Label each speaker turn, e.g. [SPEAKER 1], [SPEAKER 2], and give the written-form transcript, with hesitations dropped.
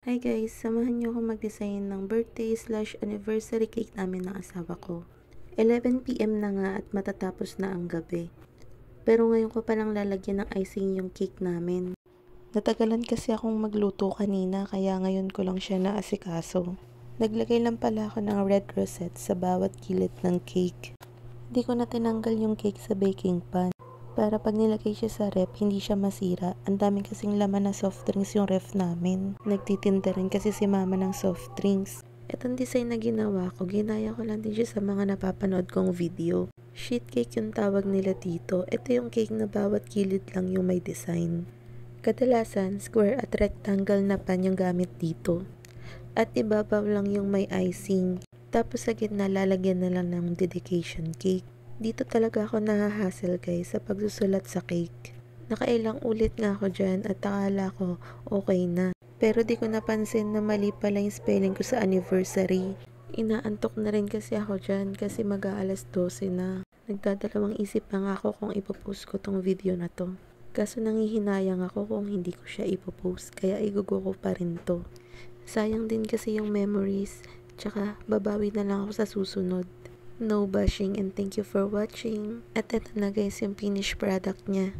[SPEAKER 1] Hi guys, samahan niyo ako mag-design ng birthday/anniversary cake namin ng asawa ko. 11 PM na nga at matatapos na ang gabi. Pero ngayon ko palang lalagyan ng icing yung cake namin. Natagalan kasi akong magluto kanina kaya ngayon ko lang siya naasikaso. Naglagay lang pala ako ng red rosette sa bawat gilid ng cake. Hindi ko na tinanggal yung cake sa baking pan. Para pag nilagay siya sa ref, hindi siya masira. Ang daming kasing laman na soft drinks yung ref namin. Nagtitinda rin kasi si mama ng soft drinks. Itong design na ginawa ko, ginaya ko lang din siya sa mga napapanood kong video. Sheet cake yung tawag nila dito. Ito yung cake na bawat gilid lang yung may design. Kadalasan, square at rectangle na pan yung gamit dito. At ibabaw lang yung may icing. Tapos sa gitna lalagyan na lang ng dedication cake. Dito talaga ako nahahassle guys sa pagsusulat sa cake. Nakailang ulit nga ako dyan at akala ko okay na. Pero di ko napansin na mali pala yung spelling ko sa anniversary. Inaantok na rin kasi ako dyan kasi mag-aalas 12 na. Nagdadalawang isip pa nga ako kung ipopost ko tong video na to. Kaso nangihinayang ako kung hindi ko siya ipopost kaya igugo ko pa rin to. Sayang din kasi yung memories. Tsaka babawi na lang ako sa susunod. No bashing and thank you for watching. At eto na guys yung finished product niya.